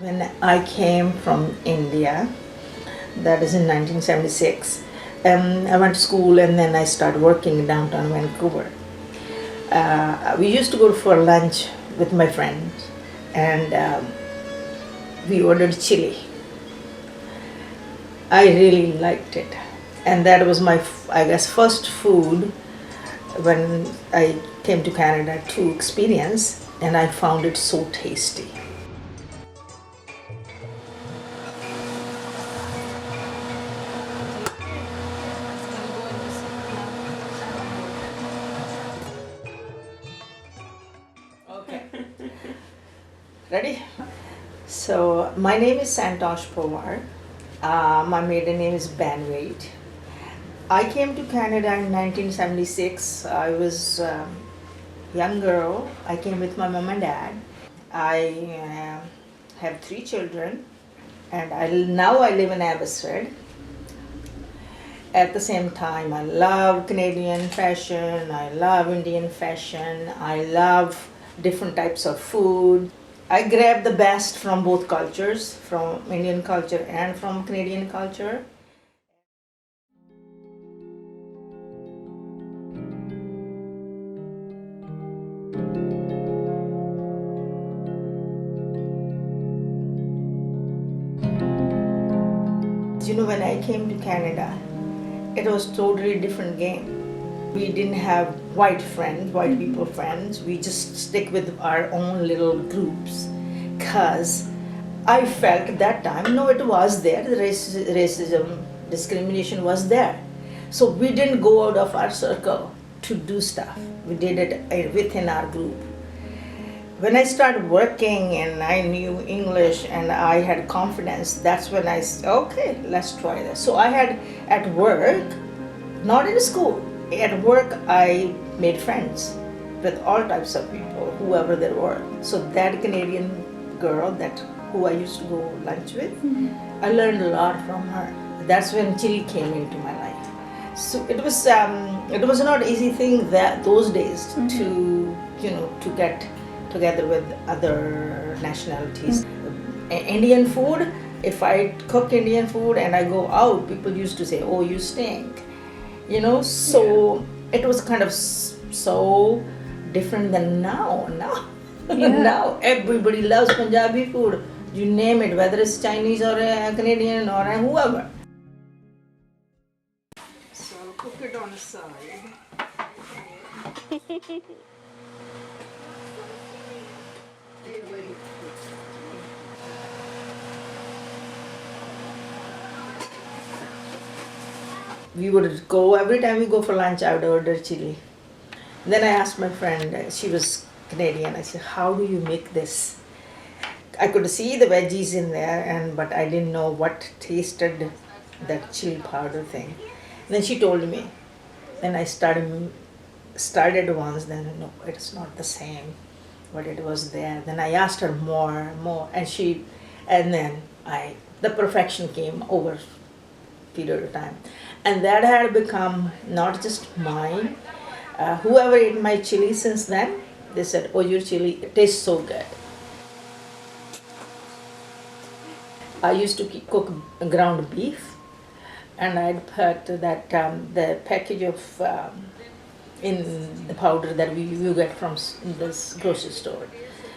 When I came from India, that is in 1976, I went to school and then I started working in downtown Vancouver. We used to go for lunch with my friends and we ordered chili. I really liked it. And that was my, I guess, first food when I came to Canada to experience, and I found it so tasty. Okay. Ready? So, my name is Santosh Powar. My maiden name is Banwait. I came to Canada in 1976. I was a young girl. I came with my mom and dad. I have 3 children, and now I live in Abbotsford. At the same time, I love Canadian fashion, I love Indian fashion, I love different types of food. I grab the best from both cultures, from Indian culture and from Canadian culture. You know, when I came to Canada, it was totally different game. We didn't have white friends, white people friends. We just stick with our own little groups. Cause I felt at that time, no, it was there. The racism, discrimination was there. So we didn't go out of our circle to do stuff. We did it within our group. When I started working and I knew English and I had confidence, that's when I said, okay, let's try this. So I had at work, not in school, at work I made friends with all types of people, whoever there were. So that Canadian girl who I used to go lunch with, I learned a lot from her. That's when chili came into my life. So it was not easy thing those days to get together with other nationalities. Indian food, if I cook Indian food and I go out, people used to say, oh, you stink. So it was kind of so different than now. Now everybody loves Punjabi food. You name it, whether it's Chinese or Canadian or whoever. So I'll cook it on the side. We would go, every time we go for lunch, I would order chili. Then I asked my friend, she was Canadian, I said, how do you make this? I could see the veggies in there, but I didn't know what tasted that chili powder thing. Then she told me. Then I started once, then no, it's not the same, but it was there. Then I asked her more, and then the perfection came over period of time. And that had become not just mine. Whoever ate my chili since then, they said, oh, your chili tastes so good. I used to cook ground beef, and I'd put that the package of in the powder that you get from this grocery store.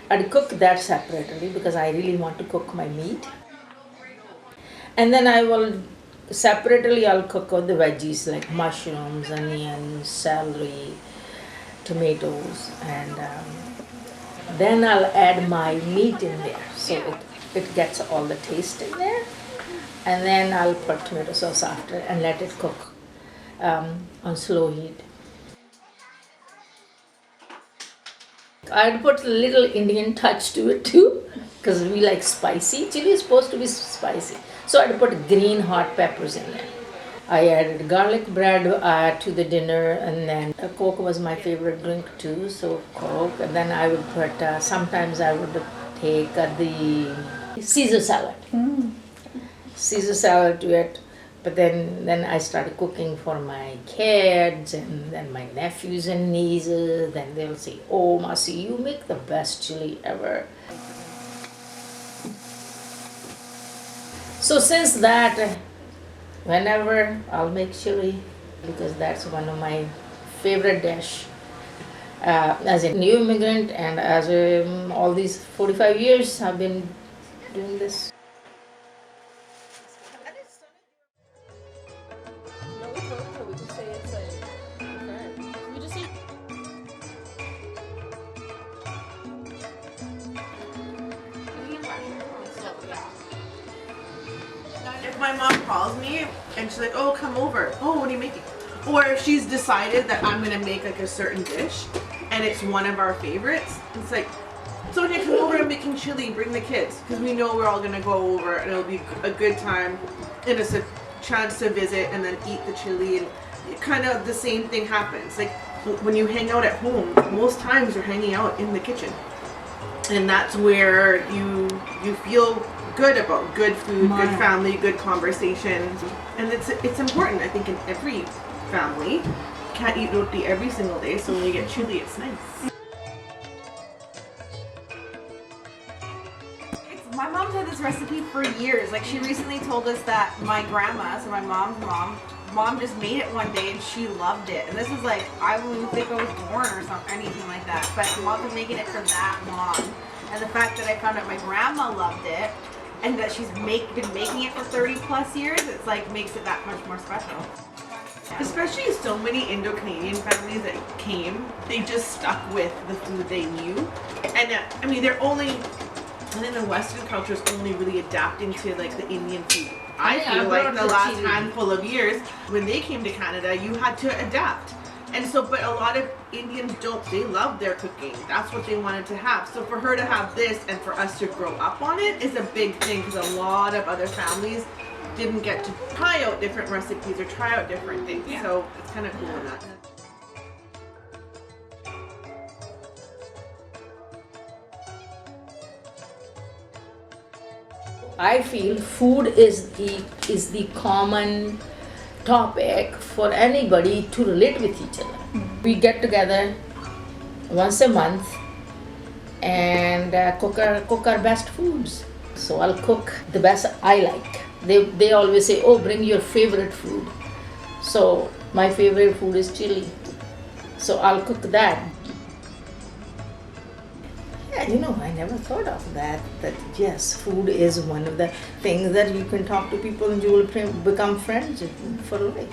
I'd cook that separately because I really want to cook my meat. And then I'll cook all the veggies like mushrooms, onions, celery, tomatoes, and then I'll add my meat in there so it gets all the taste in there. And then I'll put tomato sauce after and let it cook on slow heat. I'd put a little Indian touch to it too because we like spicy. Chili is supposed to be spicy. So I'd put green hot peppers in there. I added garlic bread to the dinner, and then Coke was my favorite drink too, so Coke. And then I would put, sometimes I would take the Caesar salad. Caesar salad to it. But then I started cooking for my kids and then my nephews and nieces. Then they'll say, oh, Masi, you make the best chili ever. So since that, whenever I'll make chili, because that's one of my favorite dish. As a new immigrant and as all these 45 years I've been doing this. If my mom calls me and she's like, oh, come over. Oh, what are you making? Or if she's decided that I'm gonna make like a certain dish and it's one of our favorites, it's like, Sonia, come over, I'm making chili, bring the kids. Because we know we're all gonna go over and it'll be a good time and it's a chance to visit and then eat the chili, and kind of the same thing happens. Like when you hang out at home, most times you're hanging out in the kitchen. And that's where you feel good about good food, good family, good conversations. And it's important, I think, in every family. Can't eat roti every single day, so when you get chili, it's nice. My mom's had this recipe for years. Like, she recently told us that my grandma, so my mom's mom just made it one day and she loved it. And this was like, I wouldn't think I was born or something, anything like that. But mom was making it for that long. And the fact that I found out my grandma loved it and that she's been making it for 30 plus years, it's like makes it that much more special. Especially so many Indo-Canadian families that came, they just stuck with the food they knew. And I mean, they're only, and then the Western culture is only really adapting to like the Indian food. I feel like the last handful of years, when they came to Canada, you had to adapt. And so, but a lot of Indians don't, they love their cooking. That's what they wanted to have. So for her to have this and for us to grow up on it is a big thing, because a lot of other families didn't get to try out different recipes or try out different things. Yeah. So it's kind of cool in that. I feel food is the common topic for anybody to relate with each other. Mm-hmm. We get together once a month and cook our best foods. So I'll cook the best I like. They always say, oh, bring your favorite food. So my favorite food is chili. So I'll cook that. Yeah, you know, I never thought of that yes, food is one of the things that you can talk to people and you will become friends for life.